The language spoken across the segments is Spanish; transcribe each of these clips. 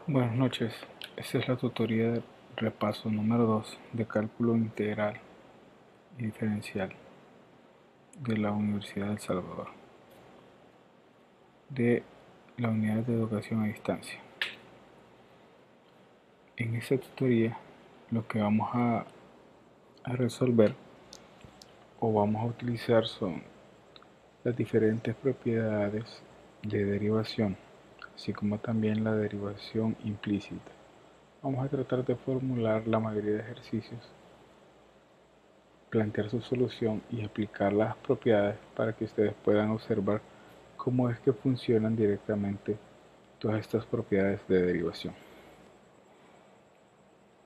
Buenas noches, esta es la tutoría de repaso número 2 de cálculo integral y diferencial de la Universidad de El Salvador, de la unidad de educación a distancia. En esta tutoría lo que vamos a resolver o vamos a utilizar son las diferentes propiedades de derivación, así como también la derivación implícita. Vamos a tratar de formular la mayoría de ejercicios, plantear su solución y aplicar las propiedades para que ustedes puedan observar cómo es que funcionan directamente todas estas propiedades de derivación.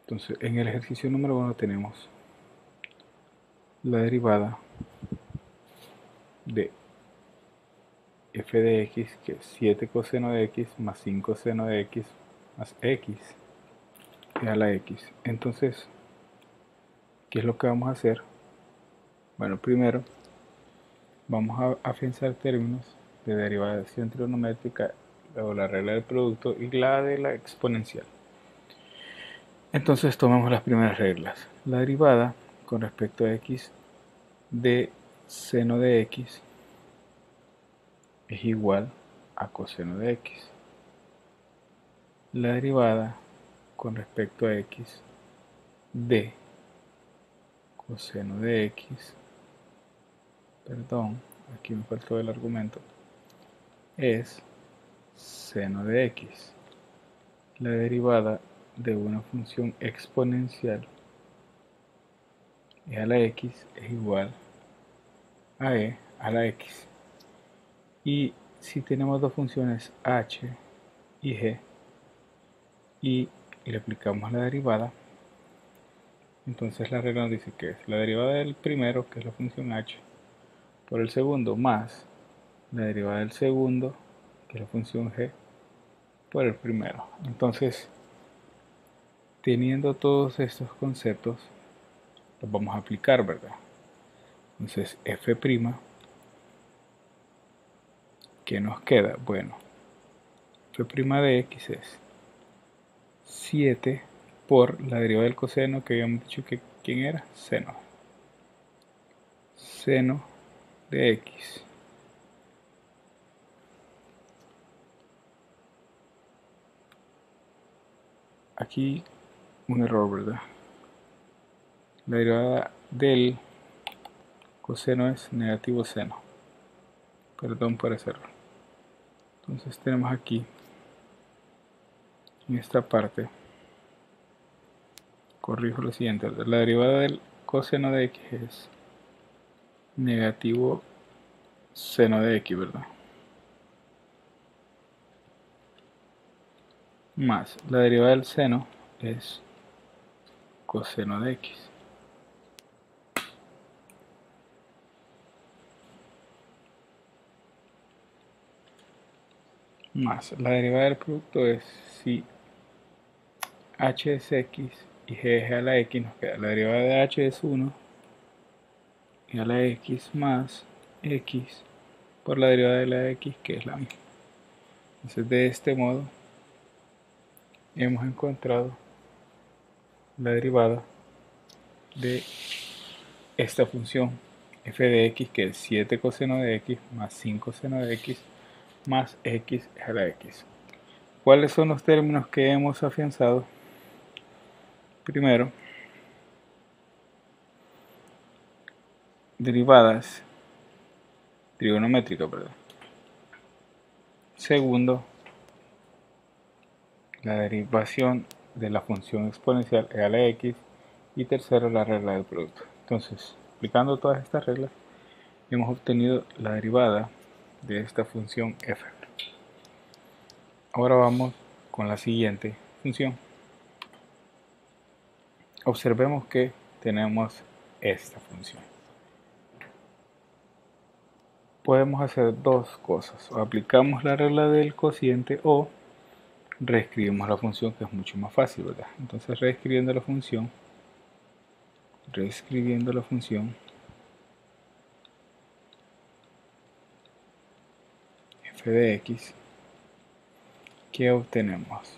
Entonces, en el ejercicio número 1 tenemos la derivada de f de x, que es 7 coseno de x más 5 seno de x más x a la x. Entonces, ¿qué es lo que vamos a hacer? Bueno, primero vamos a pensar términos de derivación trigonométrica, luego la regla del producto y la de la exponencial. Entonces tomamos las primeras reglas. La derivada con respecto a x de seno de x es igual a coseno de x. La derivada con respecto a x de coseno de x, perdón, aquí me faltó el argumento, es seno de x. La derivada de una función exponencial e a la x es igual a e a la x. Y si tenemos dos funciones h y g y le aplicamos la derivada, entonces la regla nos dice que es la derivada del primero, que es la función h, por el segundo, más la derivada del segundo, que es la función g, por el primero. Entonces, teniendo todos estos conceptos, los vamos a aplicar, ¿verdad? Entonces, f', ¿qué nos queda? Bueno, f' de x es 7 por la derivada del coseno, que habíamos dicho que ¿quién era? Seno. Seno de x. Aquí un error, ¿verdad? La derivada del coseno es negativo seno. Perdón por ese error. Entonces tenemos aquí, en esta parte, corrijo lo siguiente. La derivada del coseno de x es negativo seno de x, ¿verdad? Más la derivada del seno es coseno de x. Más la derivada del producto es, si h es x y g es a la x, nos queda la derivada de h es 1 y a la x más x por la derivada de la x, que es la misma. Entonces, de este modo hemos encontrado la derivada de esta función f de x, que es 7 coseno de x más 5 seno de x más x a la x. ¿Cuáles son los términos que hemos afianzado? Primero, derivadas trigonométricas, ¿verdad? Segundo, la derivación de la función exponencial e a la x. Y tercero, la regla del producto. Entonces, aplicando todas estas reglas, hemos obtenido la derivada de esta función f. Ahora vamos con la siguiente función. Observemos que tenemos esta función. Podemos hacer dos cosas: o aplicamos la regla del cociente o reescribimos la función, que es mucho más fácil, ¿verdad? Entonces, reescribiendo la función f de x, ¿qué obtenemos?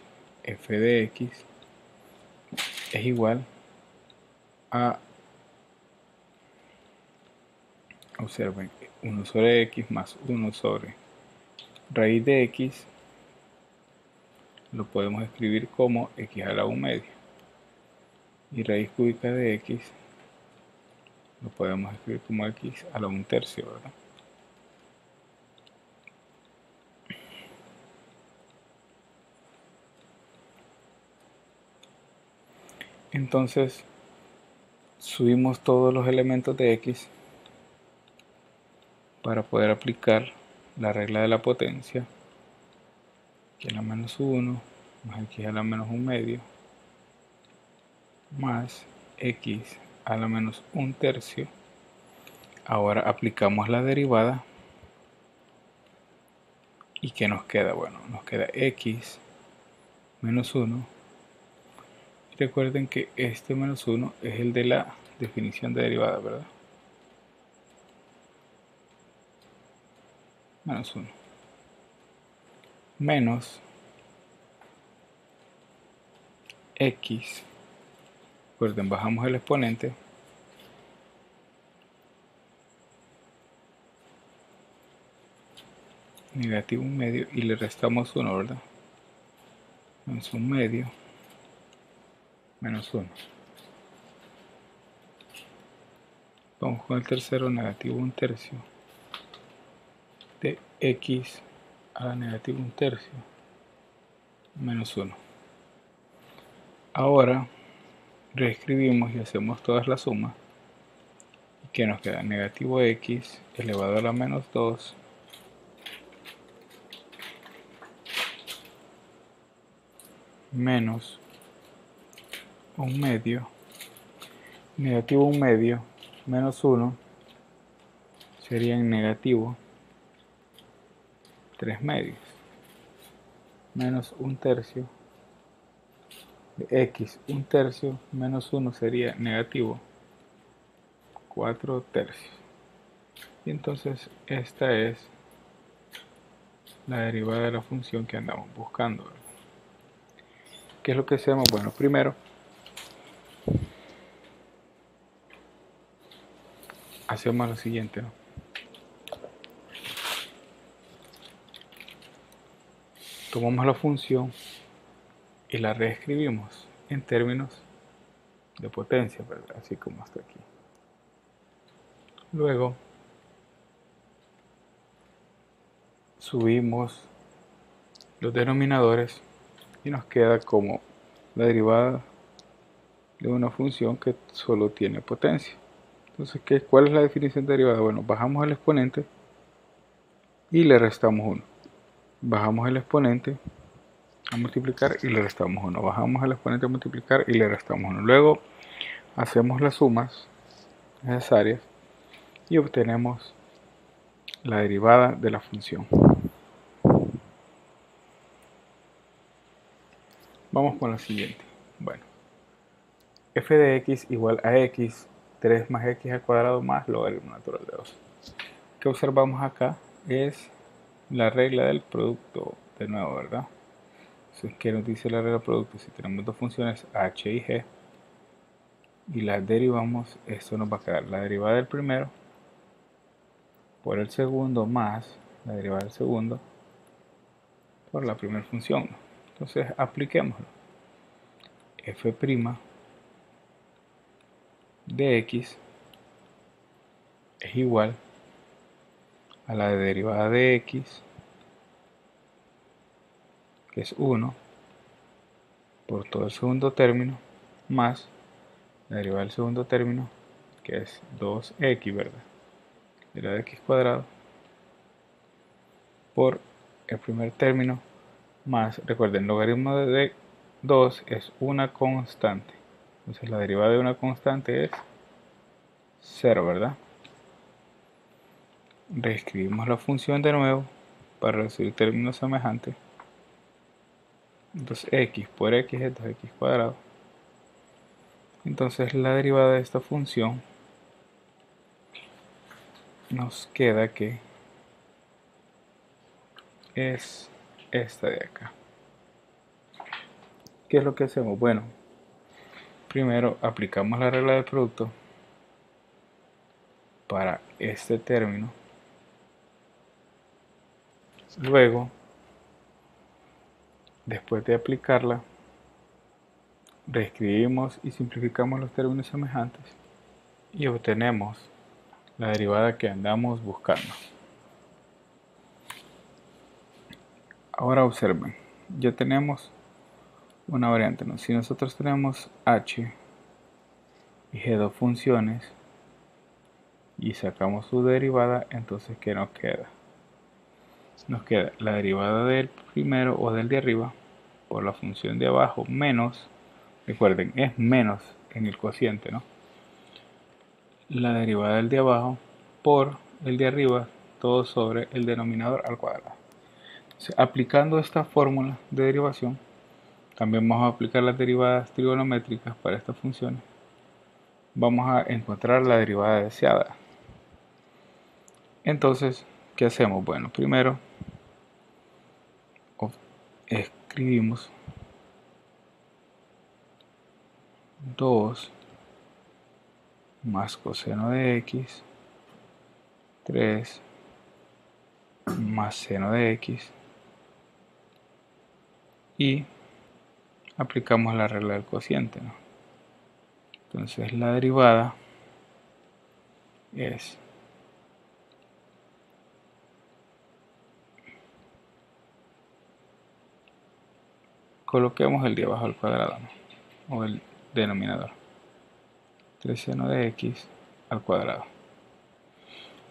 f de x es igual a, observen, 1 sobre x más 1 sobre raíz de x, lo podemos escribir como x a la 1 medio. Y raíz cúbica de x lo podemos escribir como x a la 1 tercio, ¿verdad? Entonces subimos todos los elementos de x para poder aplicar la regla de la potencia, que es la menos 1 más x a la menos 1 medio más x a la menos 1 tercio. Ahora aplicamos la derivada y ¿qué nos queda? Bueno, nos queda x menos 1. Recuerden que este menos 1 es el de la definición de derivada, ¿verdad? Menos 1 menos x, recuerden, bajamos el exponente, negativo 1 medio, y le restamos 1, ¿verdad? Menos 1 medio menos 1. Vamos con el tercero, negativo 1 tercio de x a la negativo 1 tercio menos 1. Ahora reescribimos y hacemos todas las sumas. ¿Y qué nos queda? Negativo x elevado a la menos 2 menos 1 medio, negativo 1 medio menos 1 sería en negativo 3 medios, menos 1 tercio de x 1 tercio menos 1 sería negativo 4 tercios. Y entonces esta es la derivada de la función que andamos buscando, ¿verdad? ¿Qué es lo que hacemos? Bueno, primero hacemos lo siguiente, ¿no? Tomamos la función y la reescribimos en términos de potencia, ¿verdad? Así como está aquí. Luego subimos los denominadores y nos queda como la derivada de una función que solo tiene potencia. Entonces, ¿cuál es la definición de derivada? Bueno, bajamos el exponente y le restamos 1. Bajamos el exponente a multiplicar y le restamos 1. Bajamos el exponente a multiplicar y le restamos 1. Luego hacemos las sumas necesarias y obtenemos la derivada de la función. Vamos con la siguiente. Bueno, f de x igual a x, 3 más x al cuadrado más logaritmo natural de 2. ¿Qué observamos acá? Es la regla del producto, de nuevo, ¿verdad? Entonces, ¿qué nos dice la regla del producto? Si tenemos dos funciones h y g y las derivamos, esto nos va a quedar la derivada del primero por el segundo más la derivada del segundo por la primera función. Entonces, apliquémoslo. F' de x es igual a la derivada de x, que es 1, por todo el segundo término, más la derivada del segundo término, que es 2x, ¿verdad? Derivada de x cuadrado, por el primer término, más, recuerden, el logaritmo de 2 es una constante. Entonces la derivada de una constante es 0, ¿verdad? Reescribimos la función de nuevo para recibir términos semejantes. Entonces x por x es 2x cuadrado. Entonces la derivada de esta función nos queda que es esta de acá. ¿qué es lo que hacemos? Bueno, primero aplicamos la regla del producto para este término. Luego, después de aplicarla, reescribimos y simplificamos los términos semejantes y obtenemos la derivada que andamos buscando. Ahora observen, ya tenemos una variante, ¿no? Si nosotros tenemos h y g dos funciones y sacamos su derivada, entonces ¿qué nos queda? Nos queda la derivada del primero o del de arriba por la función de abajo menos, recuerden, es menos en el cociente, ¿no? La derivada del de abajo por el de arriba, todo sobre el denominador al cuadrado. Entonces, aplicando esta fórmula de derivación, también vamos a aplicar las derivadas trigonométricas para estas funciones. Vamos a encontrar la derivada deseada. Entonces, ¿qué hacemos? Bueno, primero escribimos 2 más coseno de x, 3 más seno de x, y aplicamos la regla del cociente, ¿no? Entonces la derivada es coloquemos el de abajo al cuadrado, ¿no? O el denominador, 3 seno de x al cuadrado.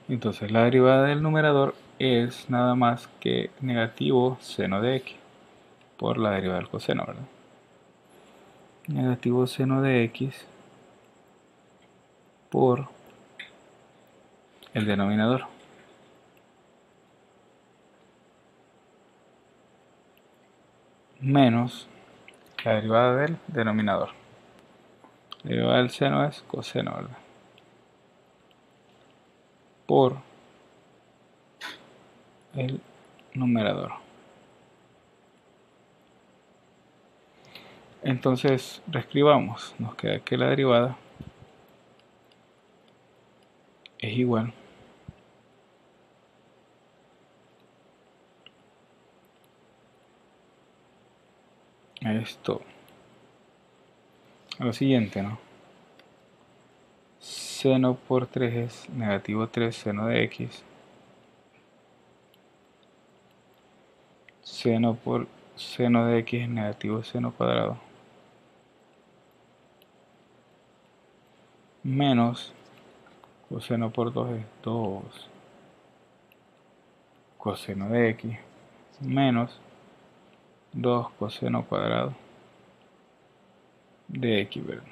Entonces la derivada del numerador es nada más que negativo seno de x por la derivada del coseno, ¿verdad? Negativo seno de x por el denominador. Menos la derivada del denominador. La derivada del seno es coseno, ¿verdad? Por el numerador. Entonces reescribamos, nos queda que la derivada es igual a esto, a lo siguiente, ¿no? Seno por 3 es negativo 3 seno de x, seno por seno de x es negativo seno cuadrado, menos coseno por 2 es 2 coseno de x, menos 2 coseno cuadrado de x, ¿verdad?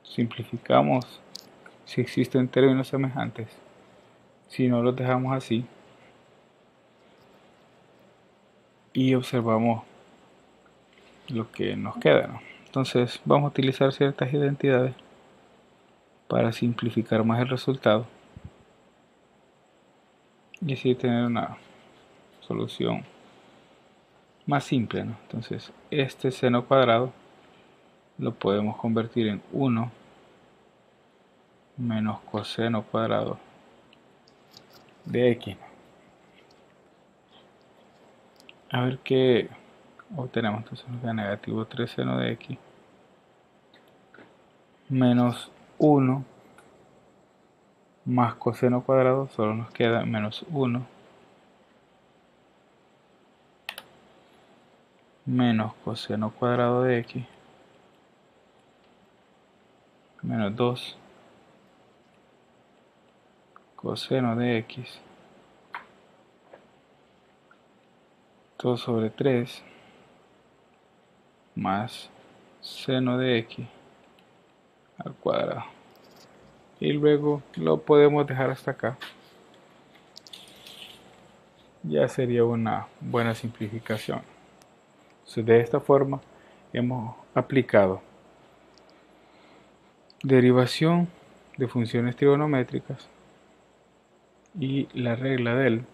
Simplificamos si existen términos semejantes. Si no, los dejamos así y observamos lo que nos queda, ¿no? Entonces vamos a utilizar ciertas identidades para simplificar más el resultado y así tener una solución más simple, ¿no? Entonces este seno cuadrado lo podemos convertir en 1 menos coseno cuadrado de x. A ver qué obtenemos. Entonces nos da negativo 3 seno de x menos 1 más coseno cuadrado, solo nos queda menos 1 menos coseno cuadrado de x menos 2 coseno de x todo sobre 3 más seno de x al cuadrado, y luego lo podemos dejar hasta acá. Ya sería una buena simplificación. Entonces, de esta forma hemos aplicado derivación de funciones trigonométricas y la regla del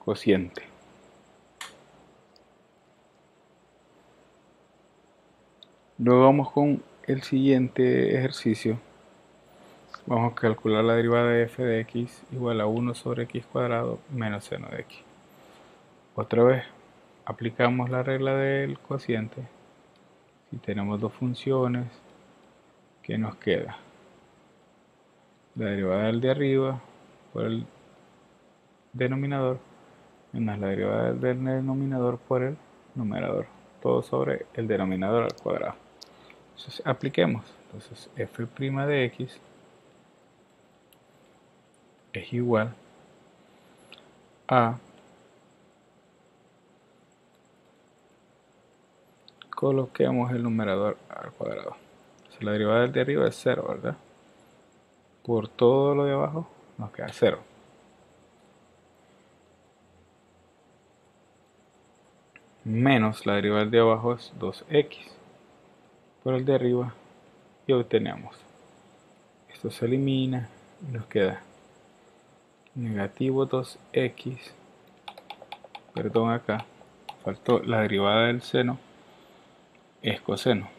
cociente. Luego vamos con el siguiente ejercicio. Vamos a calcular la derivada de f de x igual a 1 sobre x cuadrado menos seno de x. Otra vez aplicamos la regla del cociente. Si tenemos dos funciones, ¿qué nos queda? La derivada del de arriba por el denominador menos la derivada del denominador por el numerador. Todo sobre el denominador al cuadrado. Entonces apliquemos. Entonces f' de x es igual a, coloquemos el numerador al cuadrado. Entonces, la derivada del de arriba es 0, ¿verdad? Por todo lo de abajo nos queda 0. Menos la derivada del de abajo es 2x por el de arriba y obtenemos. Esto se elimina y nos queda negativo 2x, perdón, acá faltó la derivada del seno, es coseno.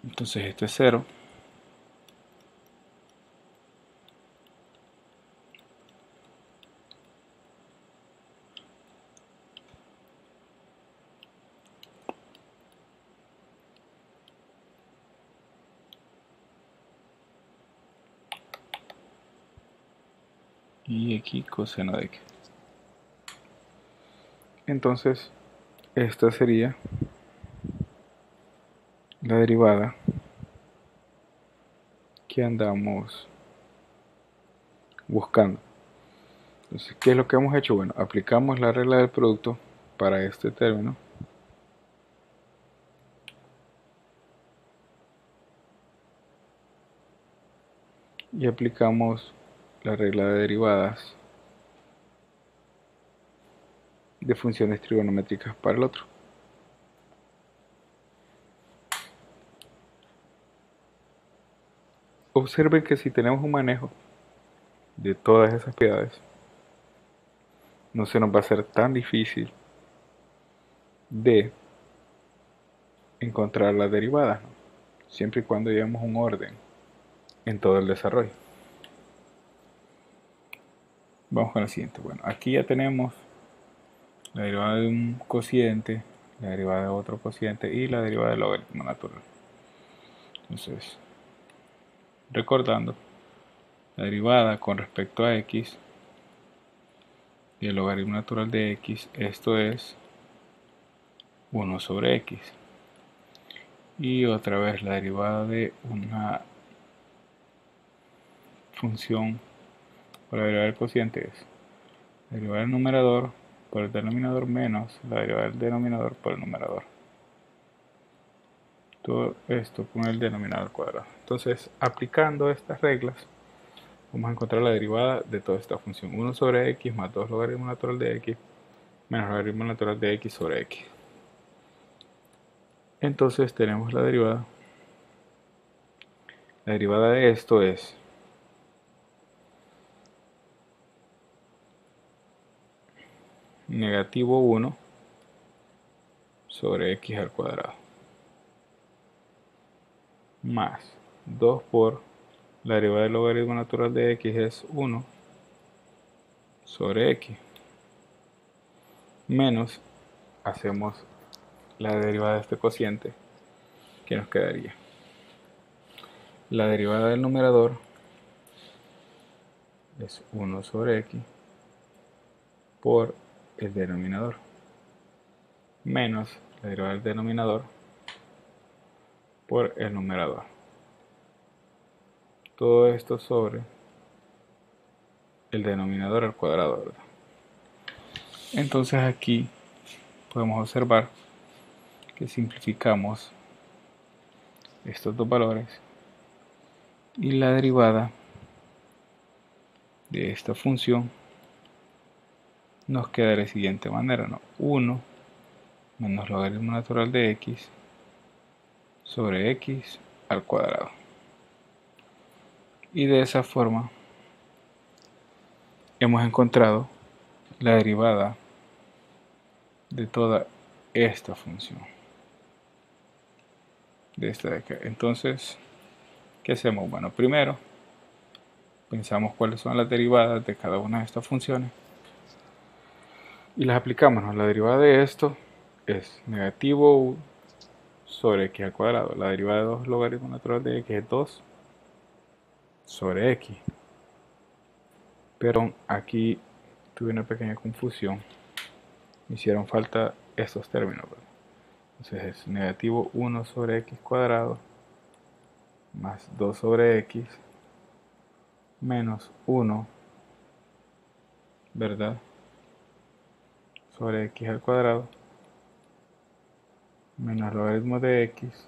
Entonces esto es 0. Y aquí coseno de x. Entonces esta sería la derivada que andamos buscando. Entonces, ¿qué es lo que hemos hecho? Bueno, aplicamos la regla del producto para este término. Y aplicamos la regla de derivadas de funciones trigonométricas para el otro. Observen que si tenemos un manejo de todas esas propiedades, no se nos va a hacer tan difícil de encontrar las derivadas, ¿no? Siempre y cuando llevemos un orden en todo el desarrollo. Vamos con la siguiente. Bueno, aquí ya tenemos la derivada de un cociente, la derivada de otro cociente y la derivada del logaritmo natural. Entonces, recordando, la derivada con respecto a x y el logaritmo natural de x, esto es 1 sobre x. Y otra vez la derivada de una función por la derivada del cociente es la derivada del numerador por el denominador menos la derivada del denominador por el numerador. Todo esto con el denominador al cuadrado. Entonces, aplicando estas reglas, vamos a encontrar la derivada de toda esta función. 1 sobre x más 2 logaritmo natural de x menos logaritmo natural de x sobre x. Entonces tenemos la derivada. La derivada de esto es negativo 1 sobre x al cuadrado más 2 por la derivada del logaritmo natural de x es 1 sobre x menos, hacemos la derivada de este cociente, que nos quedaría la derivada del numerador es 1 sobre x por el denominador menos la derivada del denominador por el numerador. Todo esto sobre el denominador al cuadrado, ¿verdad? Entonces aquí podemos observar que simplificamos estos dos valores y la derivada de esta función nos queda de la siguiente manera, ¿no? 1 menos logaritmo natural de x sobre x al cuadrado. Y de esa forma hemos encontrado la derivada de toda esta función, de esta de acá. Entonces, ¿qué hacemos? Bueno, primero pensamos cuáles son las derivadas de cada una de estas funciones y las aplicamos, ¿no? La derivada de esto es negativo sobre x al cuadrado. La derivada de 2 logaritmo natural de x es 2 sobre x. Pero aquí tuve una pequeña confusión. Me hicieron falta estos términos, ¿verdad? Entonces es negativo 1 sobre x cuadrado más 2 sobre x menos 1, ¿verdad? Sobre x al cuadrado menos logaritmo de x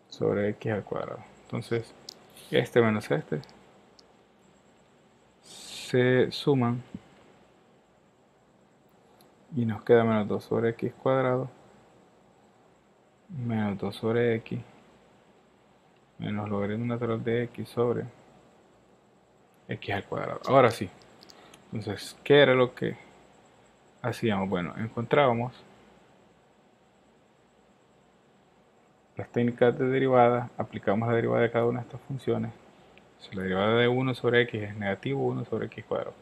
sobre x al cuadrado. Entonces, este menos este se suman y nos queda menos 2 sobre x cuadrado menos 2 sobre x menos logaritmo natural de x sobre x al cuadrado. Ahora sí, entonces, ¿qué era lo que hacíamos? Bueno, encontrábamos las técnicas de derivada, aplicamos la derivada de cada una de estas funciones. La derivada de 1 sobre x es negativo 1 sobre x cuadrado.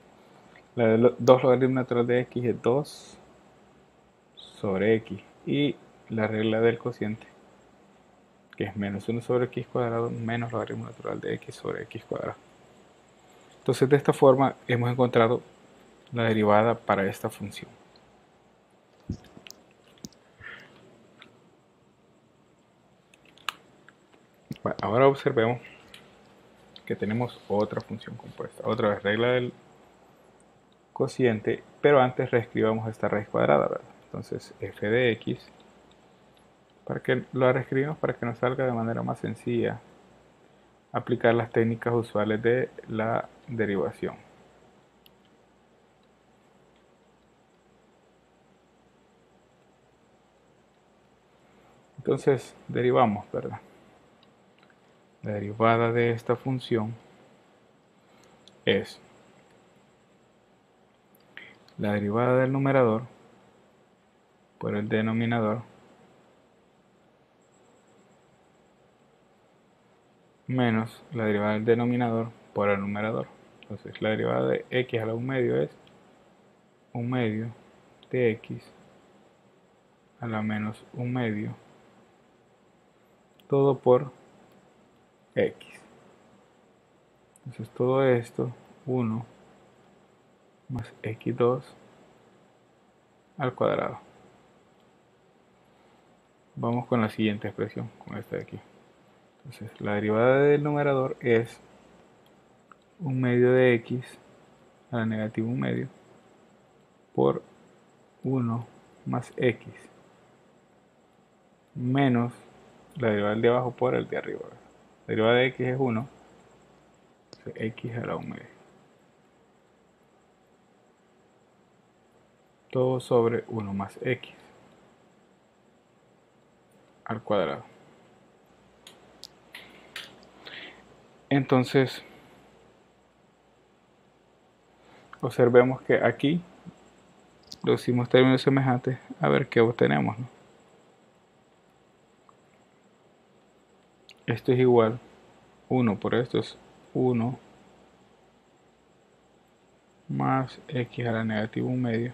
La de 2 logaritmo natural de x es 2 sobre x. Y la regla del cociente, que es menos 1 sobre x cuadrado menos logaritmo natural de x sobre x cuadrado. Entonces, de esta forma hemos encontrado la derivada para esta función. Bueno, ahora observemos que tenemos otra función compuesta. Otra vez, regla del cociente, pero antes reescribamos esta raíz cuadrada, ¿verdad? Entonces, f de x, para que lo reescribimos para que nos salga de manera más sencilla aplicar las técnicas usuales de la derivación. Entonces, derivamos, ¿verdad? La derivada de esta función es la derivada del numerador por el denominador menos la derivada del denominador por el numerador. Entonces, la derivada de x a la 1 medio es 1 medio de x a la menos 1 medio, todo por x. Entonces, todo esto, 1 más x2 al cuadrado. Vamos con la siguiente expresión, con esta de aquí. Entonces, la derivada del numerador es 1 medio de x a la negativa 1 medio por 1 más x menos la derivada del de abajo por el de arriba. La derivada de x es 1, entonces x a la 1 medio. Todo sobre 1 más x al cuadrado. Entonces, observemos que aquí reducimos términos semejantes a ver qué obtenemos, ¿no? Esto es igual 1 por esto es 1 más x a la negativa 1 medio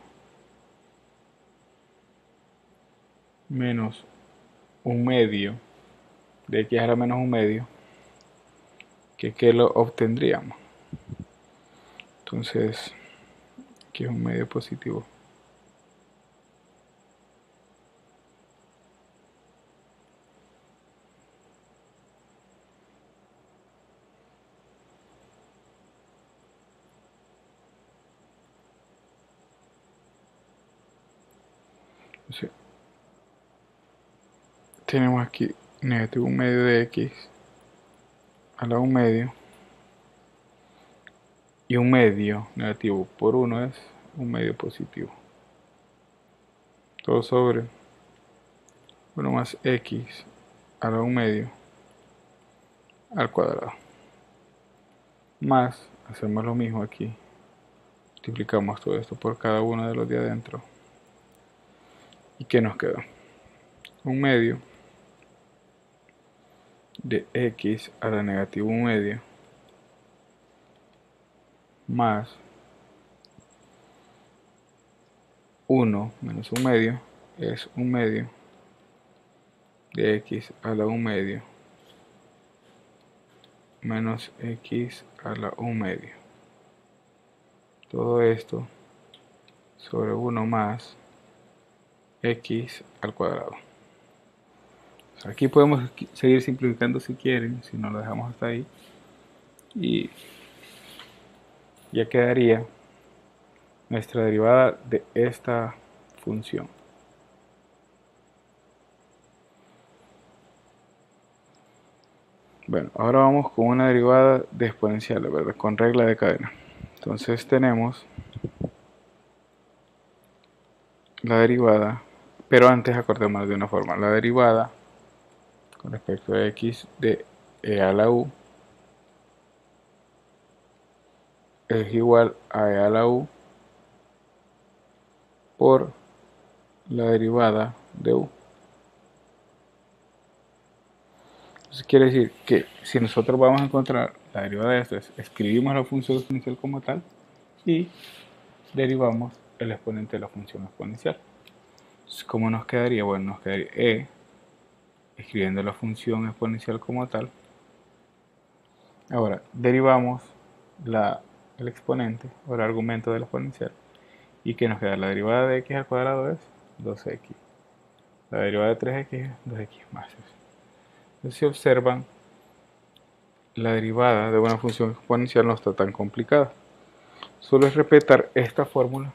menos 1 medio de x a la menos 1 medio, que lo obtendríamos. Entonces, aquí es un medio positivo. Entonces, tenemos aquí negativo 1 medio de x a la 1 medio, y 1 medio negativo por 1 es 1 medio positivo, todo sobre 1 más x a la 1 medio al cuadrado, más, hacemos lo mismo aquí, Multiplicamos todo esto por cada uno de los de adentro. ¿Y qué nos queda? 1/2 de x a la negativa 1/2 más 1 menos 1/2 es 1/2 de x a la 1/2 menos x a la 1/2. Todo esto sobre 1 más x al cuadrado. O sea, aquí podemos seguir simplificando si quieren, si no lo dejamos hasta ahí. Y ya quedaría nuestra derivada de esta función. Bueno, ahora vamos con una derivada de exponenciales, ¿verdad? Con regla de cadena. Entonces tenemos la derivada, pero antes acordémonos de una forma. La derivada con respecto a x de e a la u es igual a e a la u por la derivada de u. Entonces quiere decir que si nosotros vamos a encontrar la derivada de esto, escribimos la función exponencial como tal y derivamos el exponente de la función exponencial. Entonces, ¿cómo nos quedaría? Bueno, nos quedaría e, escribiendo la función exponencial como tal. Ahora, derivamos el exponente o el argumento del exponencial. ¿Y qué nos queda? La derivada de x al cuadrado es 2x. La derivada de 3x es 2x más eso. Entonces, si observan, la derivada de una función exponencial no está tan complicada. Solo es respetar esta fórmula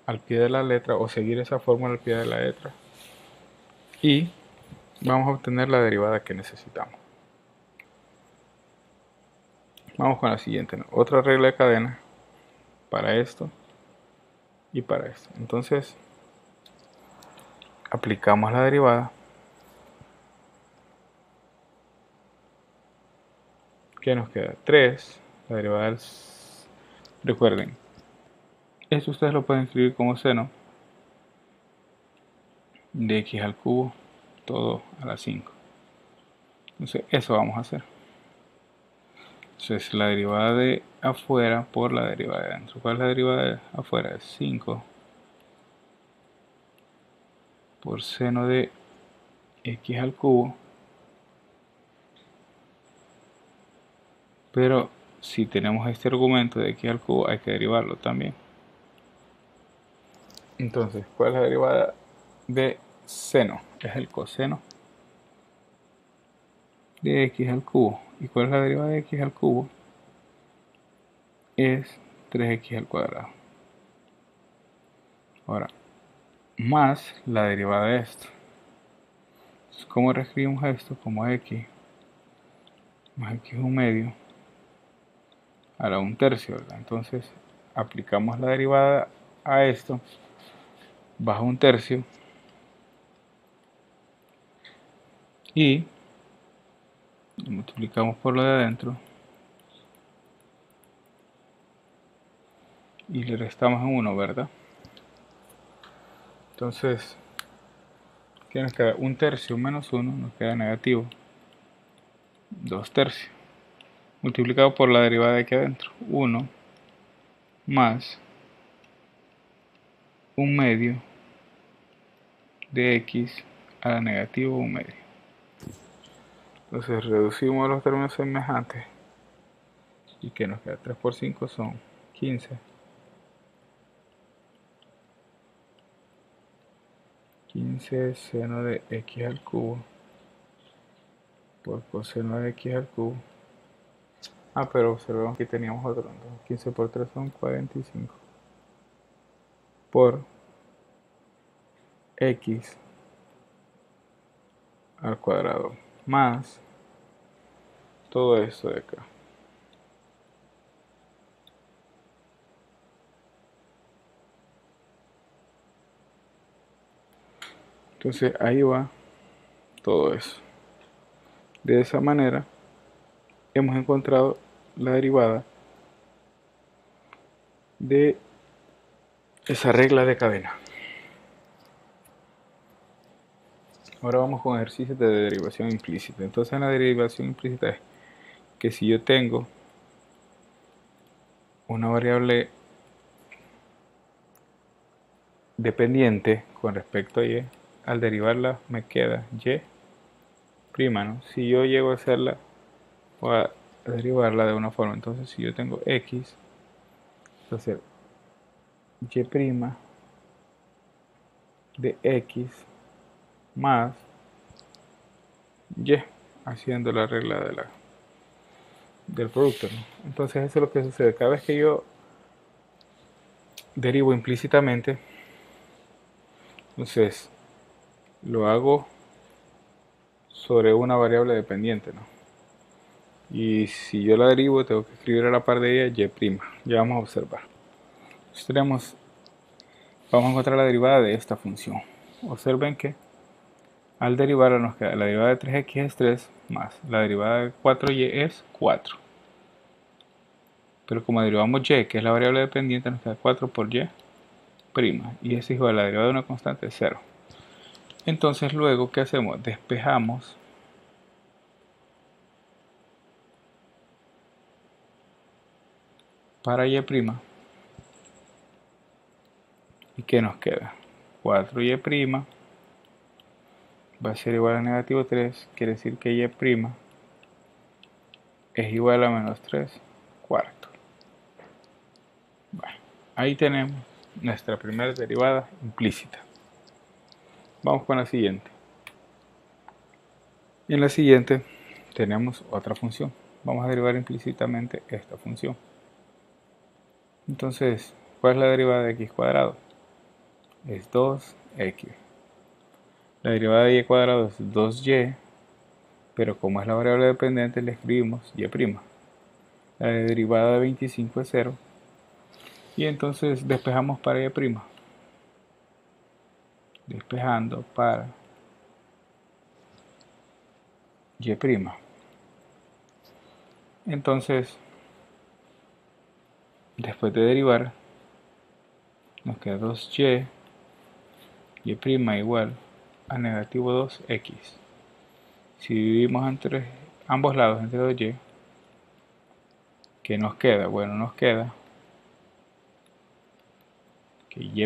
al pie de la letra o seguir esa fórmula al pie de la letra y vamos a obtener la derivada que necesitamos. Vamos con la siguiente, ¿no? Otra regla de cadena para esto y para esto. Entonces aplicamos la derivada. ¿Qué nos queda? 3. La derivada del... Recuerden, esto ustedes lo pueden escribir como seno de x al cubo, todo a la 5. Entonces eso vamos a hacer. Entonces la derivada de afuera por la derivada de adentro. ¿Cuál es la derivada de afuera? Es 5 por seno de x al cubo. Pero si tenemos este argumento de x al cubo hay que derivarlo también. Entonces, ¿cuál es la derivada de seno? Es el coseno de x al cubo. ¿Y cuál es la derivada de x al cubo? Es 3x al cuadrado. Ahora, más la derivada de esto. Entonces, ¿cómo reescribimos esto? Como x más x 1/2 a la 1/3, ¿verdad? Entonces, aplicamos la derivada a esto, bajo 1/3 y multiplicamos por lo de adentro y le restamos en 1, ¿verdad? Entonces, ¿qué nos queda? 1/3 menos 1 nos queda negativo 2/3 multiplicado por la derivada de aquí adentro, 1 más 1/2 de x a la negativa 1/2. Entonces reducimos los términos semejantes y que nos queda 3 por 5 son 15. 15 seno de x al cubo por coseno de x al cubo. Pero observemos que teníamos otro. Entonces 15 por 3 son 45 por x al cuadrado más todo esto de acá. Entonces ahí va todo eso. De esa manera hemos encontrado la derivada de esa regla de cadena. Ahora vamos con ejercicios de derivación implícita. Entonces en la derivación implícita es que si yo tengo una variable dependiente con respecto a y, al derivarla me queda y prima, ¿no? Si yo llego a hacerla o a derivarla de una forma, entonces si yo tengo x, entonces y prima de x más y, haciendo la regla del producto, ¿no? Entonces eso es lo que sucede. Cada vez que yo derivo implícitamente, entonces lo hago sobre una variable dependiente, ¿no? Y si yo la derivo, tengo que escribir a la par de ella y'. Ya vamos a observar. Entonces vamos a encontrar la derivada de esta función. Observen que al derivarla nos queda la derivada de 3x es 3 más la derivada de 4y es 4. Pero como derivamos y, que es la variable dependiente, nos queda 4 por y', y es igual a la derivada de una constante de 0. Entonces luego, ¿qué hacemos? Despejamos para y'. ¿Y qué nos queda? 4y' va a ser igual a negativo 3, quiere decir que y' es igual a menos 3 cuartos. Bueno, ahí tenemos nuestra primera derivada implícita. Vamos con la siguiente. Y en la siguiente tenemos otra función. Vamos a derivar implícitamente esta función. Entonces, ¿cuál es la derivada de x cuadrado? Es 2x. La derivada de y cuadrado es 2y, pero como es la variable dependiente le escribimos y'. La derivada de 25 es 0. Y entonces despejamos para y'. Despejando para y'. Entonces, después de derivar, nos queda 2y, y' igual a negativo 2x. Si dividimos entre ambos lados entre 2y, ¿qué nos queda? Bueno, nos queda que y'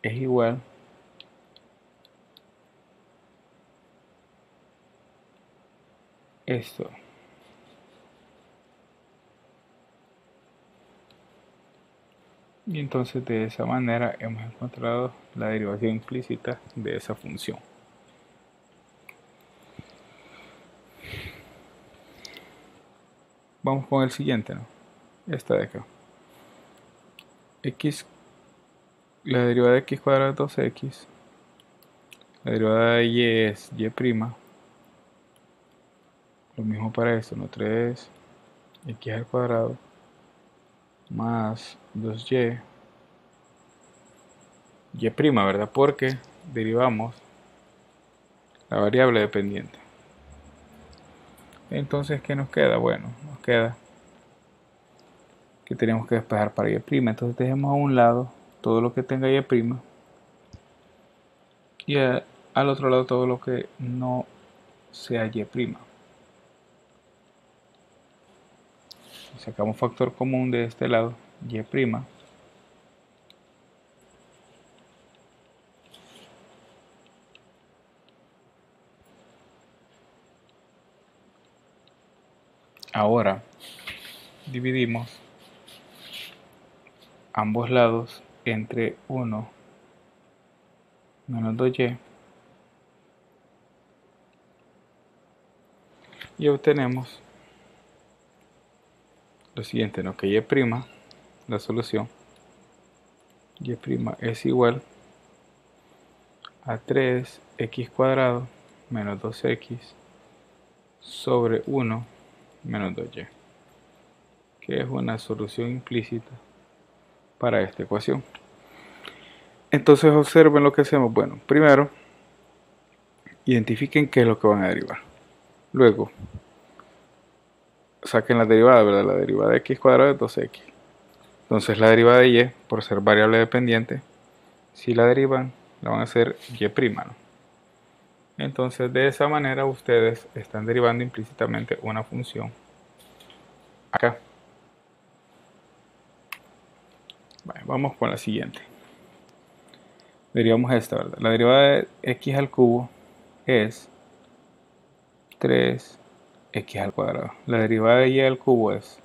es igual esto. Y entonces de esa manera hemos encontrado la derivación implícita de esa función. Vamos con el siguiente, ¿no? Esta de acá. La derivada de x cuadrado es 2x. La derivada de y es y'. Lo mismo para esto, ¿no? 3x al cuadrado más 2y. Y', ¿verdad? Porque derivamos la variable dependiente. Entonces, ¿qué nos queda? Bueno, nos queda que tenemos que despejar para y'. Entonces dejemos a un lado todo lo que tenga y', y al otro lado todo lo que no sea y'. Sacamos factor común de este lado, y'. Ahora dividimos ambos lados entre 1 menos 2y y obtenemos lo siguiente, ¿no? Que y', la solución, y' es igual a 3x cuadrado menos 2x sobre 1 menos 2y, que es una solución implícita para esta ecuación. Entonces observen lo que hacemos. Bueno, primero identifiquen qué es lo que van a derivar. Luego saquen la derivada, ¿verdad? La derivada de x cuadrado es 2x. Entonces la derivada de y, por ser variable dependiente, si la derivan, la van a hacer y', ¿no? Entonces de esa manera ustedes están derivando implícitamente una función acá. Vale, vamos con la siguiente. Derivamos esta, ¿verdad? La derivada de x al cubo es 3x al cuadrado. La derivada de y al cubo es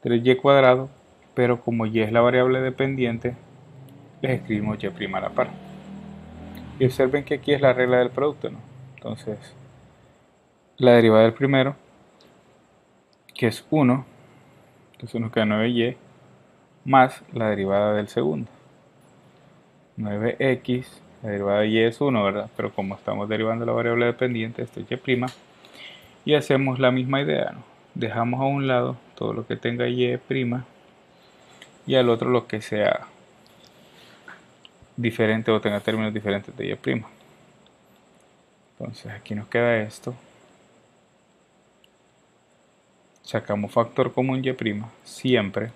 3y cuadrado, pero como y es la variable dependiente, les escribimos y' a la par. Y observen que aquí es la regla del producto, ¿no? Entonces, la derivada del primero, que es 1, entonces nos queda 9y, más la derivada del segundo. 9x, la derivada de y es 1, ¿verdad? Pero como estamos derivando la variable dependiente, esto es y', y hacemos la misma idea, ¿no? Dejamos a un lado todo lo que tenga y' y al otro lo que sea diferente o tenga términos diferentes de y'. Entonces aquí nos queda esto. Sacamos factor común y', siempre.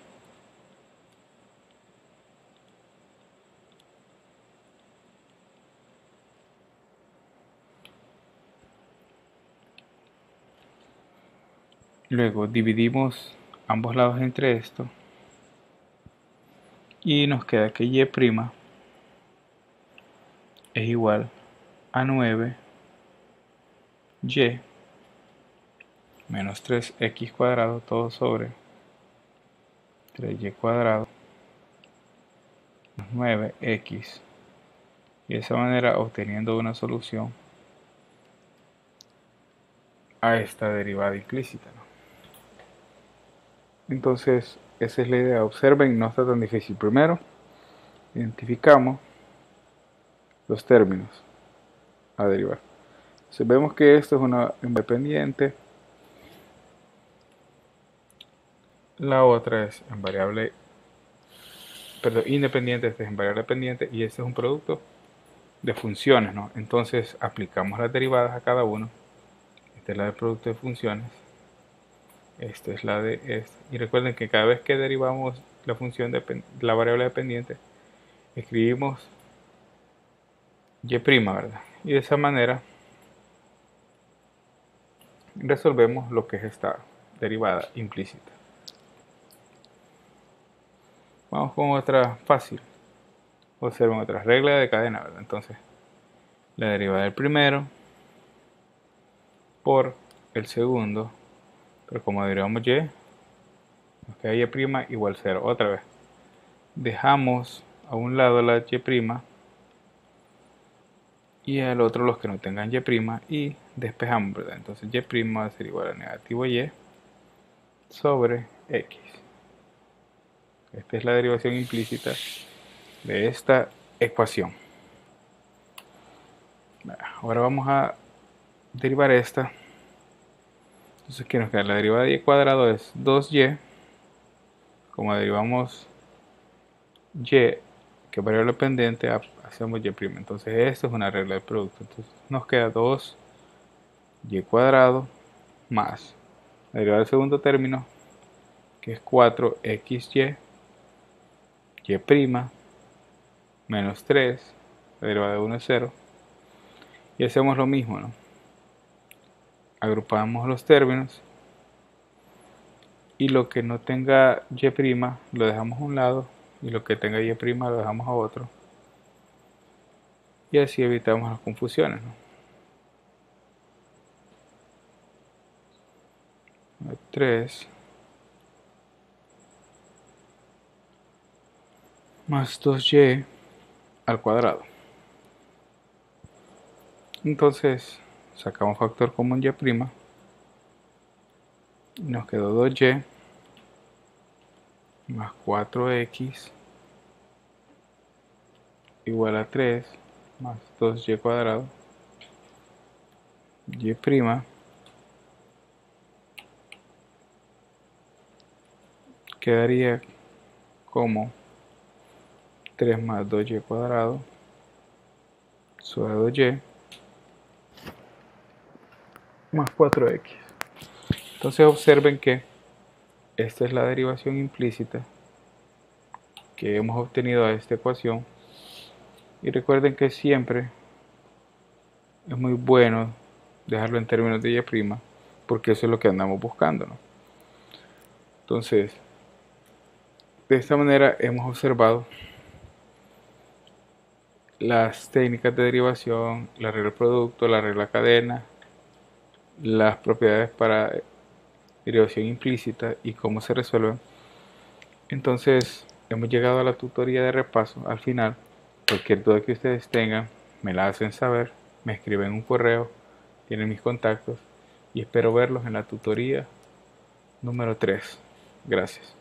Luego dividimos ambos lados entre esto. Y nos queda que y' es igual a 9y menos 3x cuadrado todo sobre 3y cuadrado más 9x. Y de esa manera obteniendo una solución a esta derivada implícita, ¿no? Entonces esa es la idea. Observen, no está tan difícil. Primero identificamos los términos a derivar. Entonces vemos que esto es una independiente, la otra es en variable, perdón, independiente, este es en variable dependiente y este es un producto de funciones, ¿no? Entonces aplicamos las derivadas a cada uno. Esta es la del producto de funciones, esta es la de esta, y recuerden que cada vez que derivamos la función de la variable dependiente escribimos y', ¿verdad? Y de esa manera resolvemos lo que es esta derivada implícita. Vamos con otra fácil. Observen otra regla de cadena, ¿verdad? Entonces, la derivada del primero por el segundo, pero como derivamos y, nos queda y' igual 0. Otra vez, dejamos a un lado la y' y al otro los que no tengan y' y despejamos, ¿verdad? Entonces y' va a ser igual a negativo y sobre x. Esta es la derivación implícita de esta ecuación. Ahora vamos a derivar esta. Entonces aquí nos queda la derivada de y cuadrado es 2y. Como derivamos y, que es variable pendiente, hacemos y'. Entonces esto es una regla del producto. Entonces nos queda 2y cuadrado más la derivada del segundo término, que es 4xy, y' menos 3, la derivada de 1 es 0. Y hacemos lo mismo, ¿no? Agrupamos los términos y lo que no tenga y' lo dejamos a un lado y lo que tenga y' lo dejamos a otro, y así evitamos las confusiones, ¿no? 3 más 2y al cuadrado. Entonces sacamos factor común y', nos quedó 2y más 4x igual a 3 más 2y cuadrado y' quedaría como 3 más 2y cuadrado sobre 2y más 4x. Entonces observen que esta es la derivación implícita que hemos obtenido a esta ecuación, y recuerden que siempre es muy bueno dejarlo en términos de y', porque eso es lo que andamos buscando, ¿no? Entonces, de esta manera hemos observado las técnicas de derivación, la regla producto, la regla cadena, las propiedades para derivación implícita y cómo se resuelven. Entonces, hemos llegado a la tutoría de repaso al final. Cualquier duda que ustedes tengan, me la hacen saber, me escriben un correo, tienen mis contactos y espero verlos en la tutoría número 3. Gracias.